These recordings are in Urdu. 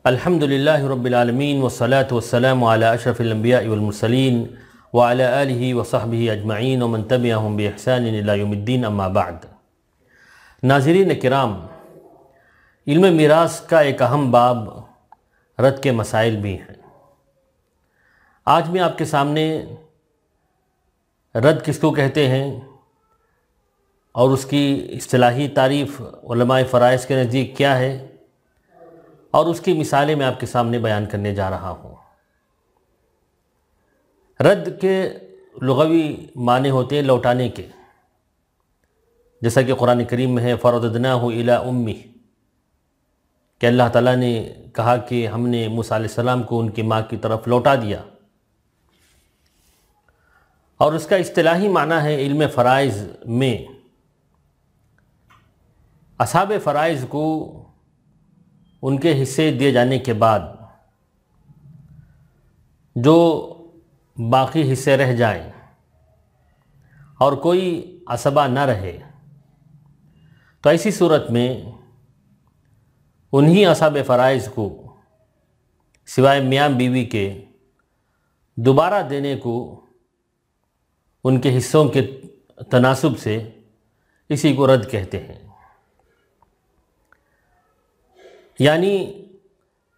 الحمدللہ رب العالمین والصلاة والسلام علی اشرف الانبیاء والمرسلین وعلی آلہ وصحبہ اجمعین ومن تبعہم بإحسان الی یوم الدین اما بعد۔ ناظرین کرام، علم میراث کا ایک اہم باب رد کے مسائل بھی ہیں۔ آج میں آپ کے سامنے رد کس کو کہتے ہیں اور اس کی اصطلاحی تعریف علماء فرائض کے نزدیک کیا ہے اور اس کی مثالیں میں آپ کے سامنے بیان کرنے جا رہا ہوں۔ رد کے لغوی معنی ہوتے ہیں لوٹانے کے، جیسا کہ قرآن کریم میں ہے فَرَدَدْنَاهُ إِلَىٰ أُمِّهِ، کہ اللہ تعالیٰ نے کہا کہ ہم نے موسیٰ علیہ السلام کو ان کی ماں کی طرف لوٹا دیا۔ اور اس کا اصطلاحی معنی ہے علم فرائض میں اصحاب فرائض کو ان کے حصے دیے جانے کے بعد جو باقی حصے رہ جائیں اور کوئی عصبہ نہ رہے تو ایسی صورت میں انہی اصحاب فرائض کو سوائے میاں بیوی کے دوبارہ دینے کو ان کے حصوں کے تناسب سے اسی کو رد کہتے ہیں۔ یعنی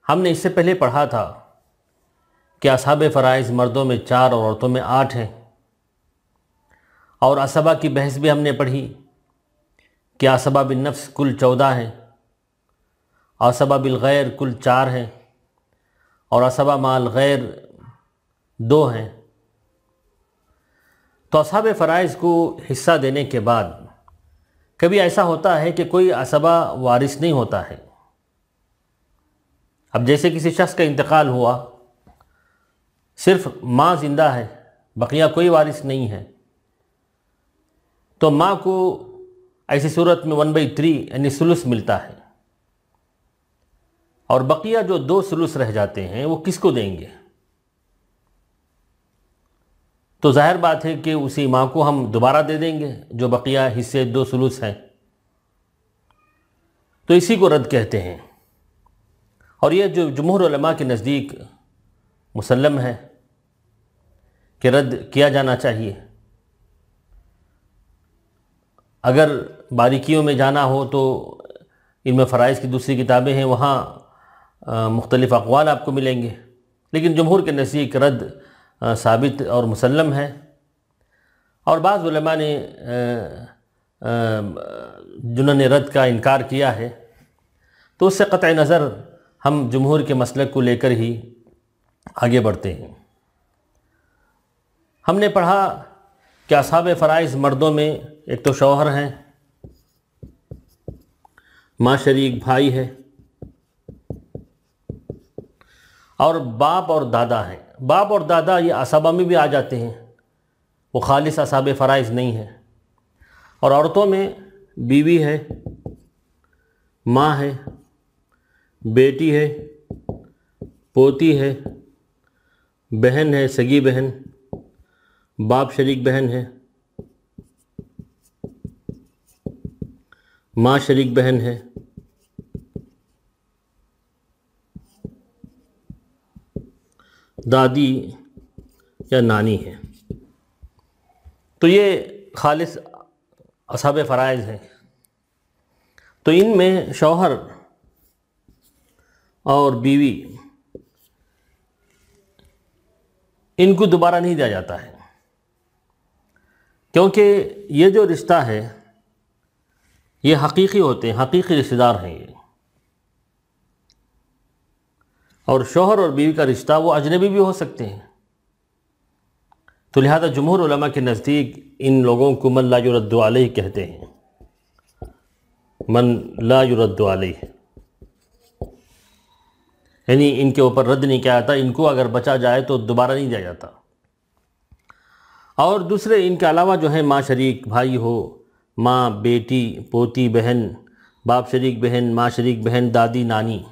ہم نے اس سے پہلے پڑھا تھا کہ اصحاب فرائض مردوں میں 4 اور عورتوں میں 8 ہیں، اور عصبہ کی بحث بھی ہم نے پڑھی کہ عصبہ بالنفس کل 14 ہیں، عصبہ بالغیر کل 4 ہیں، اور عصبہ مع الغیر 2 ہیں۔ تو اصحاب فرائض کو حصہ دینے کے بعد کبھی ایسا ہوتا ہے کہ کوئی عصبہ وارث نہیں ہوتا ہے۔ اب جیسے کسی شخص کا انتقال ہوا، صرف ماں زندہ ہے، بقیہ کوئی وارث نہیں ہے، تو ماں کو ایسی صورت میں 1/3 یعنی ثلث ملتا ہے، اور بقیہ جو 2 ثلث رہ جاتے ہیں وہ کس کو دیں گے؟ تو ظاہر بات ہے کہ اسی ماں کو ہم دوبارہ دے دیں گے جو بقیہ حصے 2 ثلث ہیں، تو اسی کو رد کہتے ہیں۔ اور یہ جو جمہور علماء کے نزدیک مسلم ہے کہ رد کیا جانا چاہیے۔ اگر باریکیوں میں جانا ہو تو علم فرائض کی دوسری کتابیں ہیں، وہاں مختلف اقوال آپ کو ملیں گے، لیکن جمہور کے نزدیک رد ثابت اور مسلم ہے۔ اور بعض علماء نے جنہوں نے رد کا انکار کیا ہے تو اس سے قطع نظر ہم جمہور کے مسلک کو لے کر ہی آگے بڑھتے ہیں۔ ہم نے پڑھا کہ اصحاب فرائض مردوں میں ایک تو شوہر ہیں، ماں شریک بھائی ہے، اور باپ اور دادا ہیں۔ باپ اور دادا یہ عصبہ میں بھی آ جاتے ہیں، وہ خالص اصحاب فرائض نہیں ہیں۔ اور عورتوں میں بیوی ہے، ماں ہے، بیٹی ہے، پوتی ہے، بہن ہے، سگی بہن، باپ شریک بہن ہے، ماں شریک بہن ہے، دادی یا نانی ہے۔ تو یہ خالص اصحاب فرائض ہیں۔ تو ان میں شوہر اور بیوی ان کو دوبارہ نہیں دیا جاتا ہے، کیونکہ یہ جو رشتہ ہے یہ حقیقی ہوتے ہیں، حقیقی رشتہ دار ہیں یہ۔ اور شوہر اور بیوی کا رشتہ وہ اجنبی بھی ہو سکتے ہیں، تو لہذا جمہور علماء کے نزدیک ان لوگوں کو من لا یرد علیہ کہتے ہیں، من لا یرد علیہ، یعنی ان کے اوپر رد نہیں کیا جاتا، ان کو اگر بچا جائے تو دوبارہ نہیں دیا جاتا۔ اور دوسرے ان کے علاوہ جو ہیں ماں شریک بھائی ہو، ماں، بیٹی، پوتی، بہن، باپ شریک بہن، ماں شریک بہن، دادی، نانی،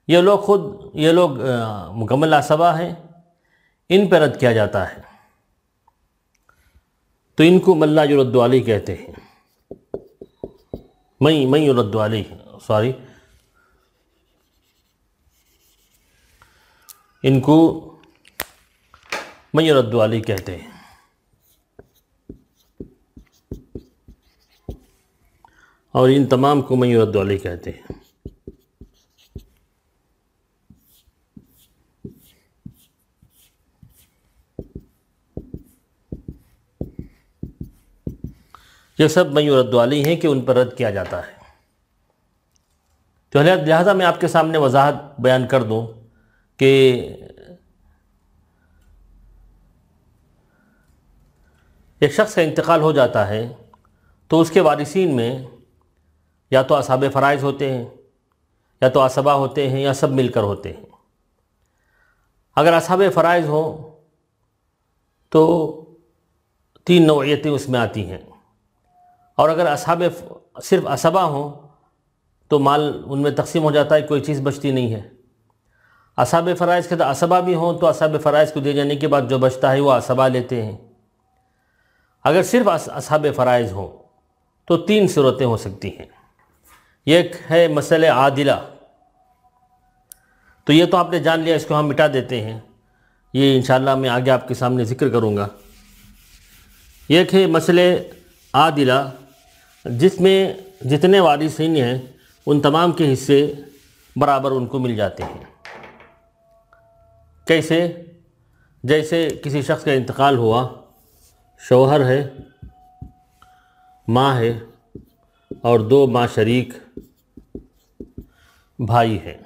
یہ لوگ مکمل عصبہ ہیں، ان پہ رد کیا جاتا ہے، تو ان کو من لا یرد علیہ کہتے ہیں۔ من یرد علیہ، ان کو من یرد علیہ کہتے ہیں۔ اور ان تمام کو من یرد علیہ کہتے ہیں۔ یہ سب من یرد علیہ ہیں کہ ان پر رد کیا جاتا ہے۔ تو لہذا میں آپ کے سامنے وضاحت بیان کر دوں کہ ایک شخص کا انتقال ہو جاتا ہے تو اس کے وارثین میں یا تو اصحاب فرائض ہوتے ہیں، یا تو عصبہ ہوتے ہیں، یا سب مل کر ہوتے ہیں۔ اگر اصحاب فرائض ہوں تو 3 نوعیتیں اس میں آتی ہیں، اور اگر صرف عصبہ ہوں تو مال ان میں تقسیم ہو جاتا ہے، کوئی چیز بچتی نہیں ہے۔ اصحاب فرائض کے عصبہ بھی ہوں تو اصحاب فرائض کو دے جانے کے بعد جو بچتا ہے وہ عصبہ لیتے ہیں۔ اگر صرف اصحاب فرائض ہوں تو 3 صورتیں ہو سکتی ہیں۔ ایک ہے مسئلہ عادلہ، تو یہ تو آپ نے جان لیا، اس کو ہم مٹا دیتے ہیں، یہ انشاءاللہ میں آگے آپ کے سامنے ذکر کروں گا۔ ایک ہے مسئلہ عادلہ، جس میں جتنے وارثین ہیں ان تمام کے حصے برابر ان کو مل جاتے ہیں۔ کیسے؟ جیسے کسی شخص کا انتقال ہوا، شوہر ہے، ماں ہے، اور 2 ماں شریک بھائی ہیں۔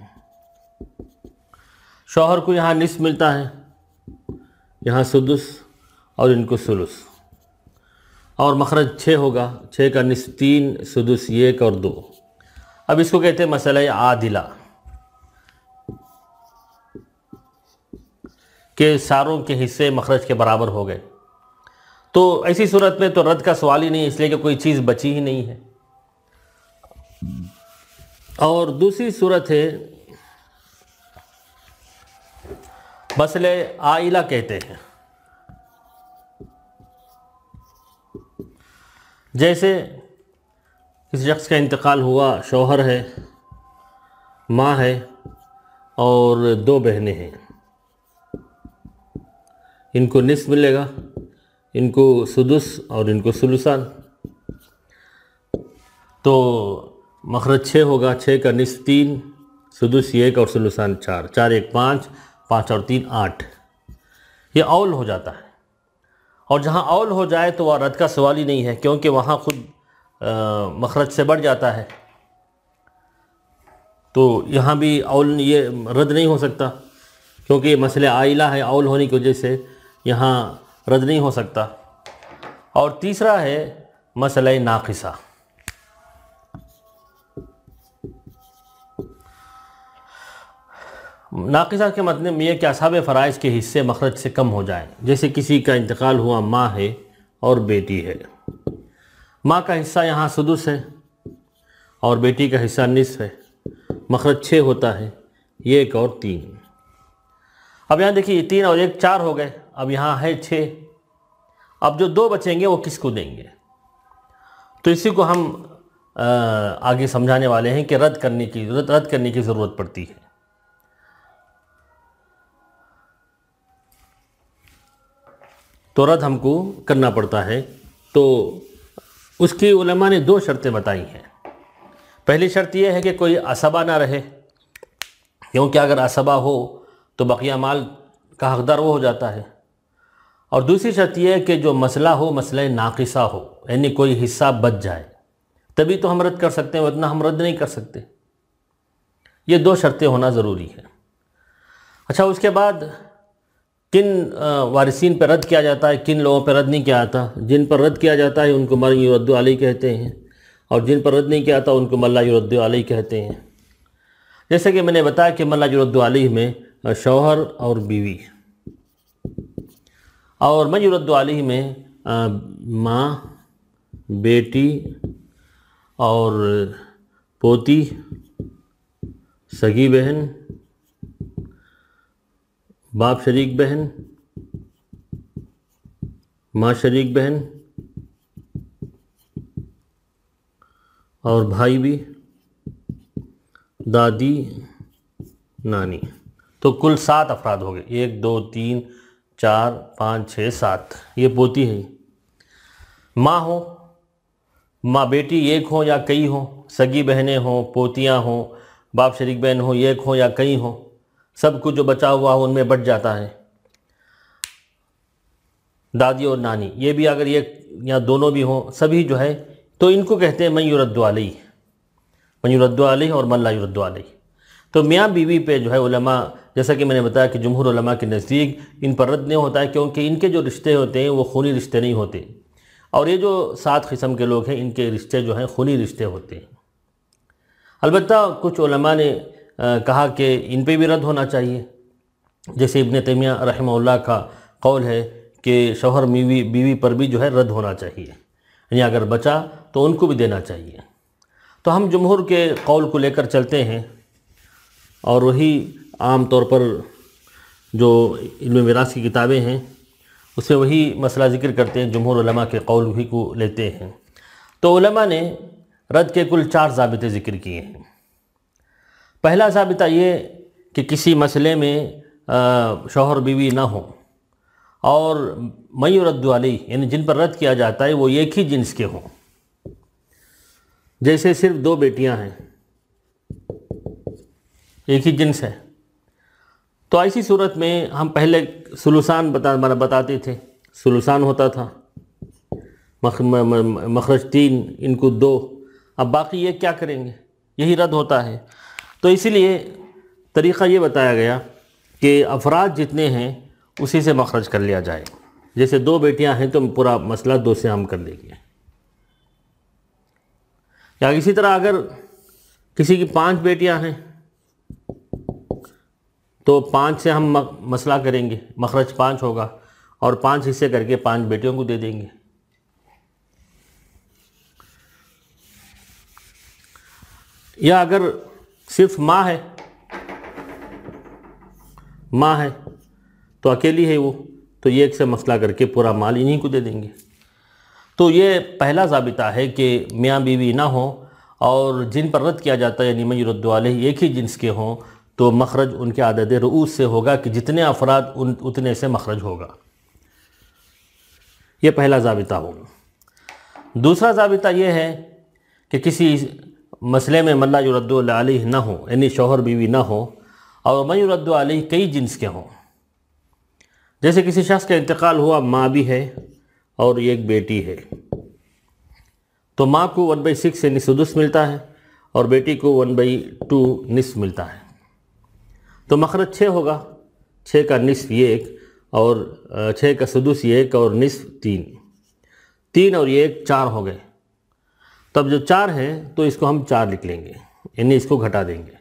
شوہر کو یہاں نصف ملتا ہے، یہاں سدس، اور ان کو ثلث، اور مخرج 6 ہوگا، 6 کا نصف 3، سدس 1 اور 2۔ اب اس کو کہتے ہیں مسئلہ عادلہ، کہ ساروں کے حصے مخرج کے برابر ہو گئے۔ تو ایسی صورت میں تو رد کا سوال ہی نہیں، اس لیے کہ کوئی چیز بچی ہی نہیں ہے۔ اور دوسری صورت ہے مسئلہ عائلہ کہتے ہیں۔ جیسے کسی شخص کا انتقال ہوا، شوہر ہے، ماں ہے، اور 2 بہنیں ہیں۔ ان کو نصف ملے گا، ان کو سدس اور ان کو ثلثان۔ تو مخرج 6 ہوگا، 6 کا نصف 3، سدس 1 اور ثلثان 4، 4 1 5، 5 اور 3 8۔ یہ اول ہو جاتا ہے، اور جہاں اول ہو جائے تو وہ رد کا سوال ہی نہیں ہے، کیونکہ وہاں خود مخرج سے بڑھ جاتا ہے۔ تو یہاں بھی اول یہ رد نہیں ہو سکتا، کیونکہ یہ مسئلہ عائلہ ہے، اول ہونے کی وجہ سے یہاں رد نہیں ہو سکتا۔ اور تیسرا ہے مسئلہ ناقصہ۔ ناقصہ کے مطلب یہ کہ اصحاب فرائض کے حصے مخرج سے کم ہو جائیں۔ جیسے کسی کا انتقال ہوا، ماں ہے اور بیٹی ہے۔ ماں کا حصہ یہاں سدس ہے، اور بیٹی کا حصہ نصف ہے، مخرج 6 ہوتا ہے، 1 اور 3۔ اب یہاں دیکھیے 3 اور 1 4 ہو گئے، اب یہاں ہے 6۔ اب جو 2 بچیں گے وہ کس کو دیں گے؟ تو اسی کو ہم آگے سمجھانے والے ہیں کہ رد کرنے کی ضرورت پڑتی ہے۔ تو رد ہم کو کرنا پڑتا ہے۔ تو اس کی علماء نے 2 شرطیں بتائی ہیں۔ پہلی شرط یہ ہے کہ کوئی عصبہ نہ رہے، کیونکہ اگر عصبہ ہو تو بقیہ مال کا حقدار وہ ہو جاتا ہے۔ اور دوسری شرط یہ ہے کہ جو مسئلہ ہو مسئلہ ناقصہ ہو، یعنی کوئی حصہ بچ جائے، تبھی تو ہم رد کر سکتے ہیں، ورنہ ہم رد نہیں کر سکتے۔ یہ 2 شرطیں ہونا ضروری ہے۔ اچھا، اس کے بعد کن وارثین پہ رد کیا جاتا ہے، کن لوگوں پہ رد نہیں کیا جاتا؟ جن پر رد کیا جاتا ہے ان کو من یرد علیہ کہتے ہیں، اور جن پر رد نہیں کیا جاتا ان کو من لا یرد علیہ کہتے ہیں۔ جیسے کہ میں نے بتایا کہ من لا یرد علیہ میں شوہر اور بیوی، اور من یرد علیہ میں ماں، بیٹی اور پوتی، سگی بہن، باپ شریک بہن، ماں شریک بہن، اور بھائی بھی، دادی، نانی۔ تو کل 7 افراد ہو گئے، 1 2 3 4 5 6 7، یہ پوتی ہے۔ ماں ہو، ماں بیٹی ایک ہوں یا کئی ہوں، سگی بہنیں ہوں، پوتیاں ہوں، باپ شریک بہن ہو، ایک ہوں یا کئی ہوں، سب کچھ جو بچا ہوا ہو ان میں بٹ جاتا ہے۔ دادی اور نانی، یہ بھی اگر ایک یا دونوں بھی ہوں، سبھی جو ہے تو ان کو کہتے ہیں من یرد علیہ، من یرد علیہ اور من لا یرد علیہ۔ تو میاں بیوی پہ جو ہے علماء، جیسا کہ میں نے بتایا کہ جمہور علماء کے نزدیک ان پر رد نہیں ہوتا ہے، کیونکہ ان کے جو رشتے ہوتے ہیں وہ خونی رشتے نہیں ہوتے، اور یہ جو 7 قسم کے لوگ ہیں ان کے رشتے جو ہیں خونی رشتے ہوتے ہیں۔ البتہ کچھ علماء نے کہا کہ ان پہ بھی رد ہونا چاہیے، جیسے ابن تیمیہ رحمہ اللہ کا قول ہے کہ شوہر بیوی پر بھی جو ہے رد ہونا چاہیے، یعنی اگر بچا تو ان کو بھی دینا چاہیے۔ تو ہم جمہور کے قول کو لے کر چلتے ہیں، اور وہی عام طور پر جو علم میراث کی کتابیں ہیں اس میں وہی مسئلہ ذکر کرتے ہیں، جمہور علماء کے قول ہی کو لیتے ہیں۔ تو علماء نے رد کے کل 4 ضابطے ذکر کیے ہیں۔ پہلا ضابطہ یہ کہ کسی مسئلے میں شوہر بیوی نہ ہوں، اور من یرد علیہ یعنی جن پر رد کیا جاتا ہے وہ ایک ہی جنس کے ہوں، جیسے صرف 2 بیٹیاں ہیں، ایک ہی جنس ہے، تو ایسی صورت میں ہم پہلے ثلثان بتاتے تھے، ثلثان ہوتا تھا، مخرج 3، ان کو 2، اب باقی یہ کیا کریں گے، یہی رد ہوتا ہے۔ تو اسی لیے طریقہ یہ بتایا گیا کہ افراد جتنے ہیں اسی سے مخرج کر لیا جائے، جیسے 2 بیٹیاں ہیں تو پورا مسئلہ 2 سے ہم کر لیں گے، یا اسی طرح اگر کسی کی 5 بیٹیاں ہیں تو 5 سے ہم مسئلہ کریں گے، مخرج 5 ہوگا، اور 5 حصے کر کے 5 بیٹیوں کو دے دیں گے۔ یا اگر صرف ماں ہے تو اکیلی ہے وہ، تو یہ ایک سے مسئلہ کر کے پورا مال انہی کو دے دیں گے۔ تو یہ پہلا ضابطہ ہے کہ میاں بیوی نہ ہوں، اور جن پر رد کیا جاتا ہے یعنی من یرد علیہ ایک ہی جنس کے ہوں، تو مخرج ان کے عدد رؤوس سے ہوگا کہ جتنے افراد اتنے سے مخرج ہوگا۔ یہ پہلا ضابطہ ہوگا۔ دوسرا ضابطہ یہ ہے کہ کسی مسئلے میں من لا یرد علیہ نہ ہو، یعنی شوہر بیوی نہ ہو، اور من یرد علیہ کئی جنس کے ہوں، جیسے کسی شخص کا انتقال ہوا، ماں بھی ہے اور ایک بیٹی ہے، تو ماں کو 1/6 یعنی سدس ملتا ہے، اور بیٹی کو 1/2 نصف ملتا ہے، تو مخرج 6 ہوگا، 6 کا نصف 1، اور 6 کا سدس 1 اور نصف 3، 3 اور 1 4 ہو گئے۔ تب جو 4 ہیں تو اس کو ہم 4 لکھ لیں گے، یعنی اس کو گھٹا دیں گے۔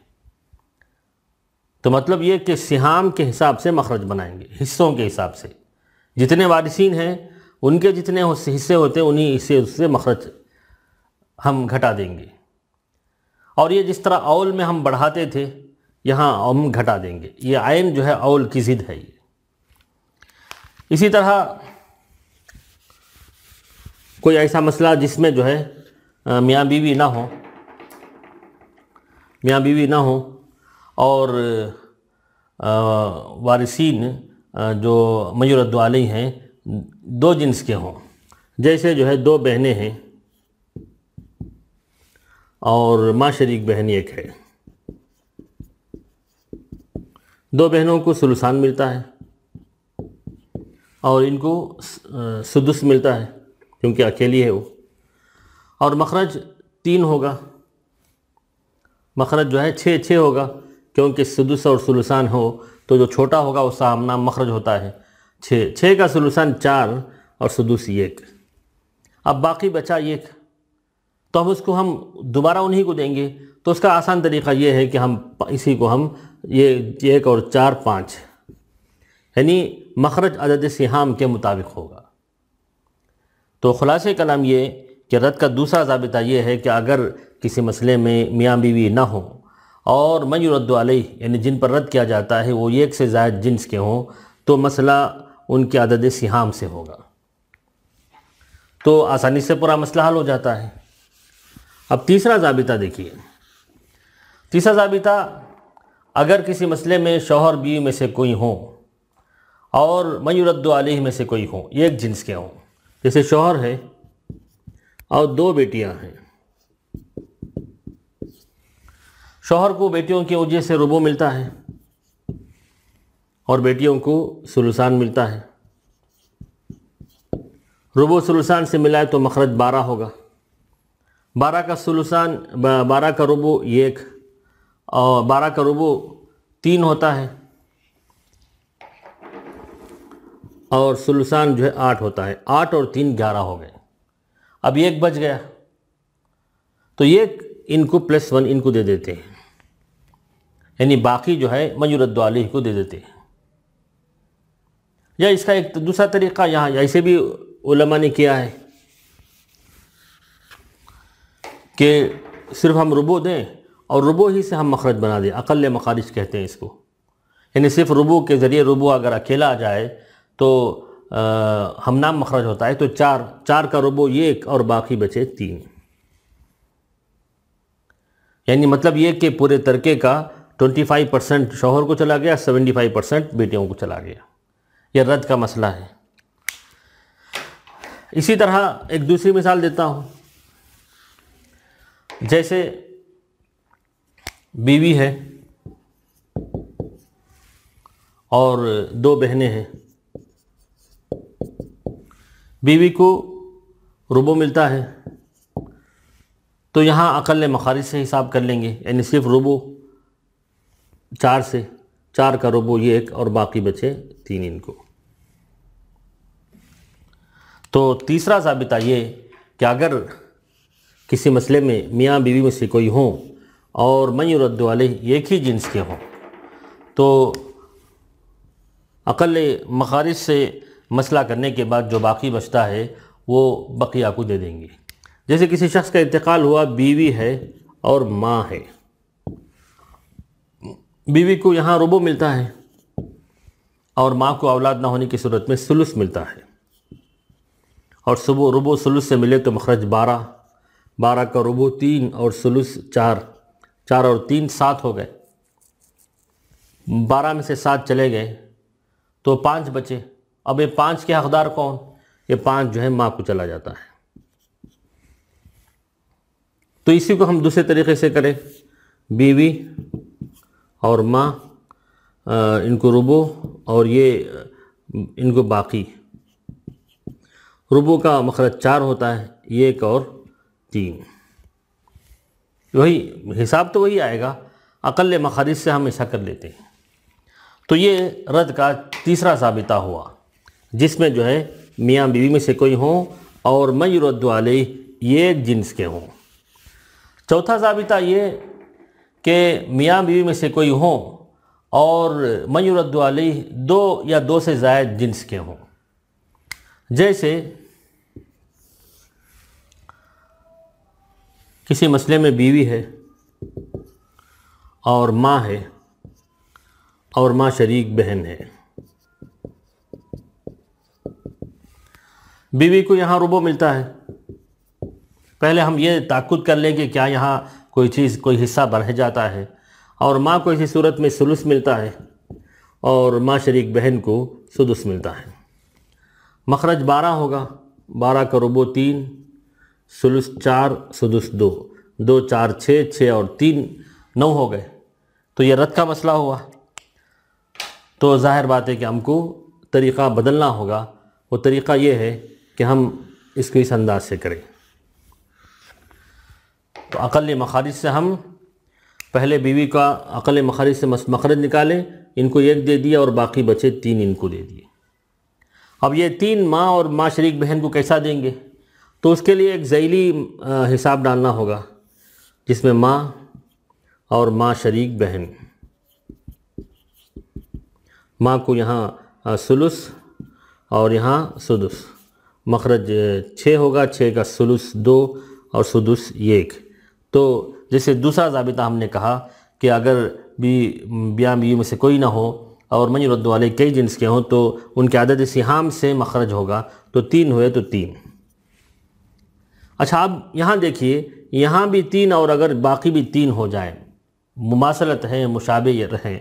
تو مطلب یہ کہ سہام کے حساب سے مخرج بنائیں گے، حصوں کے حساب سے، جتنے وارثین ہیں ان کے جتنے حصے ہوتے ہیں انہی حصے سے مخرج ہم گھٹا دیں گے، اور یہ جس طرح اول میں ہم بڑھاتے تھے یہاں ہم گھٹا دیں گے، یہ عین جو ہے اول کی ضد ہے یہ۔ اسی طرح کوئی ایسا مسئلہ جس میں جو ہے میاں بیوی نہ ہو اور وارثین جو من یرد علیہ ہیں 2 جنس کے ہوں، جیسے جو ہے 2 بہنیں ہیں اور ماں شریک بہن ایک ہے، 2 بہنوں کو ثلثان ملتا ہے اور ان کو سدس ملتا ہے کیونکہ اکیلی ہے وہ، اور مخرج 3 ہوگا، مخرج جو ہے 6 ہوگا، کیونکہ سدس اور ثلثان ہو تو جو چھوٹا ہوگا اس کا نام مخرج ہوتا ہے 6 کا ثلثان 4 اور سدس 1، اب باقی بچا 1، تو ہم اس کو ہم دوبارہ انہی کو دیں گے۔ تو اس کا آسان طریقہ یہ ہے کہ ہم اسی کو ہم یہ 1 اور 4 5، یعنی مخرج عدد سہام کے مطابق ہوگا۔ تو خلاصہ کلام یہ کہ رد کا دوسرا ضابطہ یہ ہے کہ اگر کسی مسئلے میں میاں بیوی نہ ہوں اور من یرد علیہ یعنی جن پر رد کیا جاتا ہے وہ 1 سے زائد جنس کے ہوں، تو مسئلہ ان کے عدد سہام سے ہوگا، تو آسانی سے پورا مسئلہ حل ہو جاتا ہے۔ اب تیسرا ضابطہ دیکھیے، تیسرا ضابطہ اگر کسی مسئلے میں شوہر بیوی میں سے کوئی ہوں اور من یرد علیہ میں سے کوئی ہوں، یہ ایک جنس کے ہوں، جیسے شوہر ہے اور دو بیٹیاں ہیں، شوہر کو بیٹیوں کی وجہ سے ربع ملتا ہے اور بیٹیوں کو ثلثان ملتا ہے۔ ربع ثلثان سے ملا ہے تو مخرج 12 ہوگا، 12 کا ثلثان 12 کا ربع 1 اور 12 کا ربع 3 ہوتا ہے اور ثلثان جو ہے 8 ہوتا ہے، 8 اور 3 11 ہو گئے، اب 1 بچ گیا تو یہ ان کو +1 ان کو دے دیتے ہیں، یعنی باقی جو ہے من یرد علیہ کو دے دیتے ہیں۔ یا اس کا ایک دوسرا طریقہ یہاں ایسے بھی علماء نے کیا ہے کہ صرف ہم ربع دیں اور ربع ہی سے ہم مخرج بنا دیں، اقل مخارج کہتے ہیں اس کو، یعنی صرف ربع کے ذریعے ربع اگر اکیلا آ جائے تو ہمنام مخرج ہوتا ہے، تو 4 کا ربع 1 اور باقی بچے 3، یعنی مطلب یہ کہ پورے ترکے کا 25% شوہر کو چلا گیا، 75% بیٹیوں کو چلا گیا۔ یہ رد کا مسئلہ ہے۔ اسی طرح ایک دوسری مثال دیتا ہوں، جیسے بیوی ہے اور 2 بہنیں ہیں، بیوی کو ربع ملتا ہے تو یہاں اقل مخارج سے حساب کر لیں گے، یعنی صرف ربع 4 سے، 4 کا ربع 1 اور باقی بچے 3 ان کو۔ تو تیسرا ضابطہ یہ کہ اگر کسی مسئلے میں میاں بیوی میں سے کوئی ہوں اور من یرد علیہ ایک ہی جنس کے ہوں تو اقل مخارج سے مسئلہ کرنے کے بعد جو باقی بچتا ہے وہ بقیہ کو دے دیں گے۔ جیسے کسی شخص کا انتقال ہوا، بیوی ہے اور ماں ہے، بیوی کو یہاں ربع ملتا ہے اور ماں کو اولاد نہ ہونے کی صورت میں ثلث ملتا ہے، اور ربع ثلث سے ملے تو مخرج 12، 12 کا ربع 3 اور ثلث 4، 4 اور 3 7 ہو گئے، 12 میں سے 7 چلے گئے تو 5 بچے۔ اب یہ 5 کے حقدار کون؟ یہ 5 جو ہے ماں کو چلا جاتا ہے۔ تو اسی کو ہم دوسرے طریقے سے کریں، بیوی اور ماں، ان کو ربع اور یہ ان کو باقی، ربع کا مخرج 4 ہوتا ہے، 1 اور 3، وہی حساب تو وہی آئے گا، اقل مخارج سے ہم ایسا کر لیتے ہیں۔ تو یہ رد کا تیسرا ضابطہ ہوا، جس میں جو ہے میاں بیوی میں سے کوئی ہوں اور من یرد علیہ یہ ایک جنس کے ہوں۔ چوتھا ضابطہ یہ کہ میاں بیوی میں سے کوئی ہوں اور من یرد علیہ 2 یا 2 سے زائد جنس کے ہوں۔ جیسے کسی مسئلے میں بیوی ہے اور ماں ہے اور ماں شریک بہن ہے، بیوی کو یہاں ربع ملتا ہے، پہلے ہم یہ تاکد کر لیں کہ کیا یہاں کوئی حصہ بڑھ جاتا ہے، اور ماں کو اسی صورت میں ثلث ملتا ہے اور ماں شریک بہن کو سدس ملتا ہے۔ مخرج 12 ہوگا، 12 کا ربع 3، ثلث 4، سدس 2، 2 4 6، 6 اور 3 9 ہو گئے، تو یہ رد کا مسئلہ ہوا۔ تو ظاہر بات ہے کہ ہم کو طریقہ بدلنا ہوگا، وہ طریقہ یہ ہے کہ ہم اس کو اس انداز سے کریں۔ تو اقل مخارج سے ہم پہلے بیوی کا اقل مخارج سے مخرج نکالیں، ان کو 1 دے دیا اور باقی بچے 3 ان کو دے دیے۔ اب یہ 3 ماں اور ماں شریک بہن کو کیسا دیں گے؟ تو اس کے لیے ایک ذیلی حساب ڈالنا ہوگا، جس میں ماں اور ماں شریک بہن، ماں کو یہاں ثلث اور یہاں سدس، مخرج 6 ہوگا، 6 کا ثلث 2 اور سدس 1۔ تو جیسے دوسرا ضابطہ ہم نے کہا کہ اگر بیاں بیوی میں سے کوئی نہ ہو اور من یرد علیہ کئی جنس کے ہوں تو ان کے عدد سہام سے مخرج ہوگا، تو 3 ہوئے تو 3۔ اچھا اب یہاں دیکھیے، یہاں بھی 3 اور اگر باقی بھی 3 ہو جائیں مماثلت ہیں، مشابہ ہیں،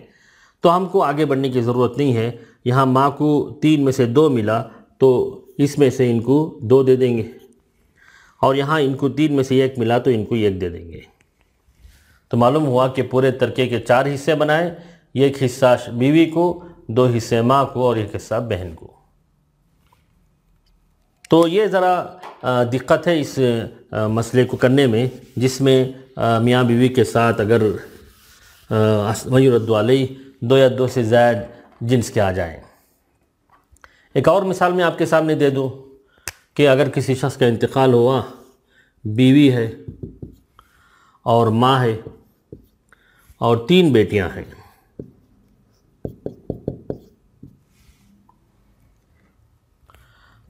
تو ہم کو آگے بڑھنے کی ضرورت نہیں ہے۔ یہاں ماں کو 3 میں سے 2 ملا تو اس میں سے ان کو 2 دے دیں گے، اور یہاں ان کو 3 میں سے 1 ملا تو ان کو 1 دے دیں گے۔ تو معلوم ہوا کہ پورے ترکے کے 4 حصے بنائے، 1 حصہ بیوی کو، 2 حصے ماں کو اور 1 حصہ بہن کو۔ تو یہ ذرا دقت ہے اس مسئلے کو کرنے میں، جس میں میاں بیوی کے ساتھ اگر من یرد علیہ 2 یا 2 سے زائد جنس کے آ جائیں۔ ایک اور مثال میں آپ کے سامنے دے دوں کہ اگر کسی شخص کا انتقال ہوا، بیوی ہے اور ماں ہے اور 3 بیٹیاں ہیں،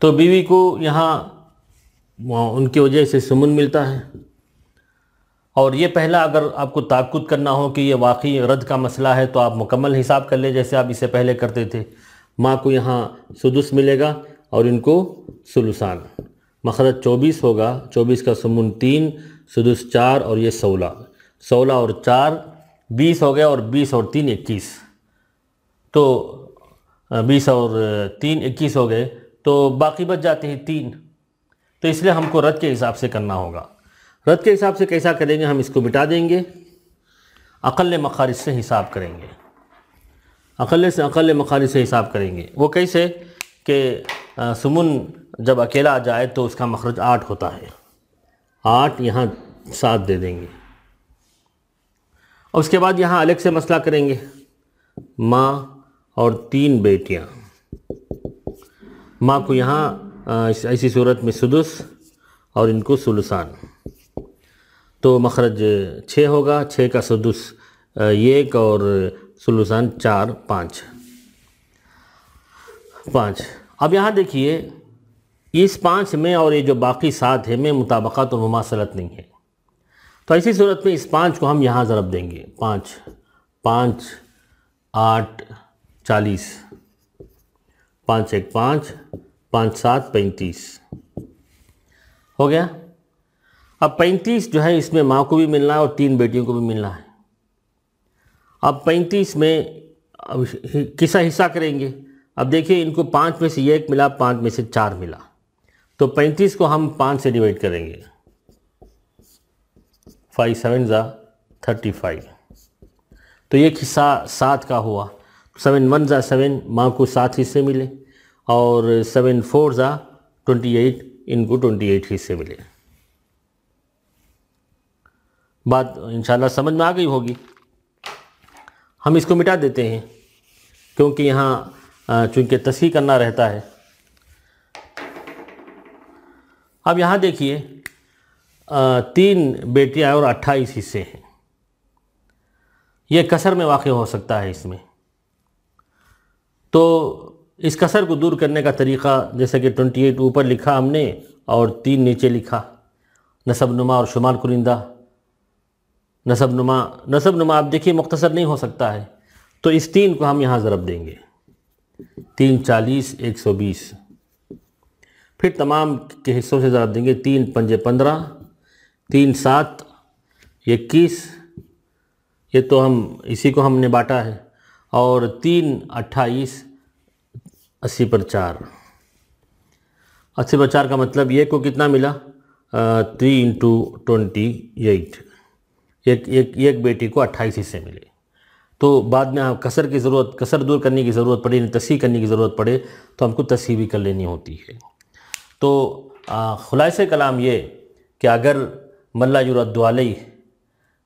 تو بیوی کو یہاں ان کی وجہ سے سمن ملتا ہے، اور یہ پہلا اگر آپ کو تاکد کرنا ہو کہ یہ واقعی رد کا مسئلہ ہے تو آپ مکمل حساب کر لیں جیسے آپ اسے پہلے کرتے تھے۔ ماں کو یہاں سدس ملے گا اور ان کو ثلثان، مخرج 24 ہوگا، 24 کا سمن 3، سدس 4 اور یہ 16، 16 اور 4 20 ہو گیا، اور 20 اور 3 21، تو 20 اور 3 21 ہو گئے، تو باقی بچ جاتے ہیں 3۔ تو اس لیے ہم کو رد کے حساب سے کرنا ہوگا۔ رد کے حساب سے کیسا کریں گے؟ ہم اس کو مٹا دیں گے، اقل مخارج سے حساب کریں گے، اقل مخارج سے حساب کریں گے۔ وہ کیسے کہ سمن جب اکیلا آ جائے تو اس کا مخرج 8 ہوتا ہے، 8 یہاں 7 دے دیں گے، اور اس کے بعد یہاں الگ سے مسئلہ کریں گے، ماں اور 3 بیٹیاں۔ ماں کو یہاں ایسی صورت میں سدس اور ان کو ثلثان، تو مخرج 6 ہوگا، 6 کا سدس 1 اور ثلثان 4 5۔ اب یہاں دیکھیے اس 5 میں اور یہ جو باقی 7 ہے میں مطابقت اور مماثلت نہیں ہے، تو ایسی صورت میں اس 5 کو ہم یہاں ضرب دیں گے، 5 5 8 40، 5 1 5 5 7 35 ہو گیا۔ اب 35 جو ہے اس میں ماں کو بھی ملنا ہے اور 3 بیٹیوں کو بھی ملنا ہے۔ اب 35 میں کسا حصہ کریں گے؟ اب دیکھیں ان کو 5 میں سے 1 ملا، 5 میں سے 4 ملا، تو 35 کو ہم 5 سے ڈیوائڈ کریں گے، 5 7 35، تو ایک حصہ 7 کا ہوا، 7 1 7، ماں کو 7 حصے ملے، اور 7 4 28، ان کو 28 حصے ملے۔ بات انشاءاللہ سمجھ میں آ گئی ہوگی۔ ہم اس کو مٹا دیتے ہیں کیونکہ یہاں چونکہ تصحیح کرنا رہتا ہے۔ اب یہاں دیکھیے 3 بیٹیاں اور 28 حصے ہیں، یہ کسر میں واقع ہو سکتا ہے۔ اس میں تو اس کسر کو دور کرنے کا طریقہ جیسے کہ 28 اوپر لکھا ہم نے اور 3 نیچے لکھا، نسب نما اور شمار کنندہ۔ نسب نما آپ دیکھیے مختصر نہیں ہو سکتا ہے، تو اس 3 کو ہم یہاں ضرب دیں گے، 3 40 120، پھر تمام کے حصوں سے ضرب دیں گے، 3 5 15، 3 7 21، یہ تو ہم اسی کو ہم نے بانٹا ہے، اور 3 28، 80 پر 4، 80 پر 4 کا مطلب یہ کو کتنا ملا، 3 × 28، ایک بیٹی کو 28 حصے ملے۔ تو بعد میں کسر دور کرنے کی ضرورت پڑے، تصحیح کرنے کی ضرورت پڑے تو ہم کو تصحیح بھی کر لینی ہوتی ہے۔ تو خلاصہ کلام یہ کہ اگر من لا یرد علیہ،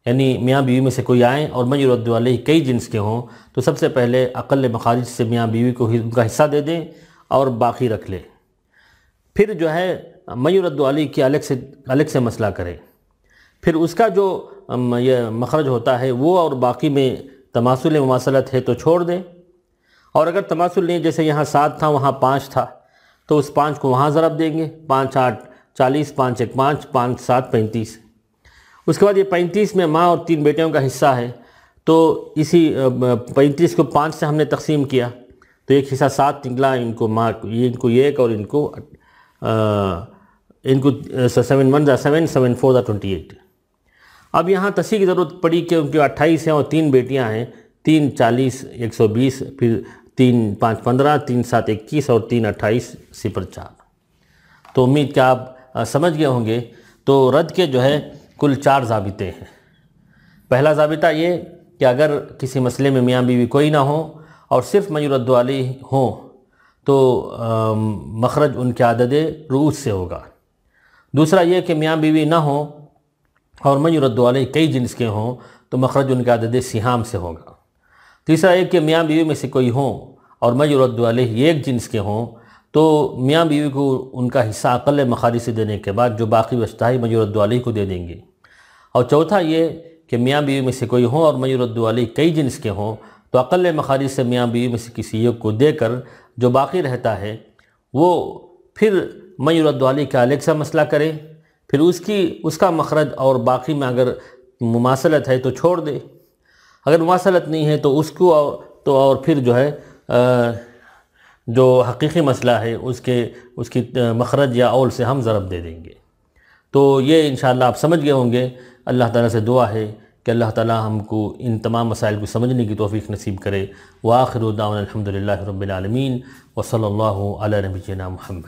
یعنی میاں بیوی میں سے کوئی آئیں اور من یرد علیہ کئی جنس کے ہوں، تو سب سے پہلے اقل مخارج سے میاں بیوی کو ان کا حصہ دے دیں اور باقی رکھ لیں، پھر جو ہے من یرد علیہ کی الگ سے مسئلہ کریں، پھر اس کا جو یہ مخرج ہوتا ہے وہ اور باقی میں تماثل مماثلت ہے تو چھوڑ دیں، اور اگر تماثل نہیں جیسے یہاں 7 تھا وہاں 5 تھا تو اس 5 کو وہاں ضرب دیں گے، 5 8 40، 5 1 5، 5 7 35۔ اس کے بعد یہ 35 میں ماں اور 3 بیٹیوں کا حصہ ہے، تو اسی 35 کو 5 سے ہم نے تقسیم کیا تو ایک حصہ 7 نکلا، ان کو ماں ان کو 1 اور ان کو 7 1 7 7 4 28۔ اب یہاں تصحیح کی ضرورت پڑی کہ ان کے 28 ہیں اور 3 بیٹیاں ہیں، 3 40 120، پھر 3 5 15، 3 7 21 اور 3 28 0 4۔ تو امید کہ آپ سمجھ گئے ہوں گے۔ تو رد کے جو ہے کل 4 ضابطے ہیں۔ پہلا ضابطہ یہ کہ اگر کسی مسئلے میں میاں بیوی کوئی نہ ہو اور صرف من یرد علیہ ہوں تو مخرج ان کے عدد رؤوس سے ہوگا۔ دوسرا یہ کہ میاں بیوی نہ ہوں اور من یرد علیہ کئی جنس کے ہوں تو مخرج ان کے عدد سہام سے ہوگا۔ تیسرا یہ کہ میاں بیوی میں سے کوئی ہوں اور من یرد علیہ ایک جنس کے ہوں تو میاں بیوی کو ان کا حصہ اقل مخارج سے دینے کے بعد جو باقی بچتا ہے من یرد علیہ کو دے دیں گے۔ اور چوتھا یہ کہ میاں بیوی میں سے کوئی ہوں اور من یرد علیہ کئی جنس کے ہوں تو اقل مخارج سے میاں بیوی میں سے کسی ایک کو دے کر جو باقی رہتا ہے وہ پھر من یرد علیہ کا الگ سا مسئلہ کرے، پھر اس کا مخرج اور باقی میں اگر مماثلت ہے تو چھوڑ دے، اگر مماثلت نہیں ہے تو اس کو اور پھر جو ہے جو حقیقی مسئلہ ہے اس کی مخرج یا اول سے ہم ضرب دے دیں گے۔ تو یہ انشاءاللہ آپ سمجھ گئے ہوں گے۔ اللہ تعالیٰ سے دعا ہے کہ اللہ تعالیٰ ہم کو ان تمام مسائل کو سمجھنے کی توفیق نصیب کرے۔ وآخر دعوانا الحمدللہ رب العالمین، وصلی اللہ علی نبینا محمد۔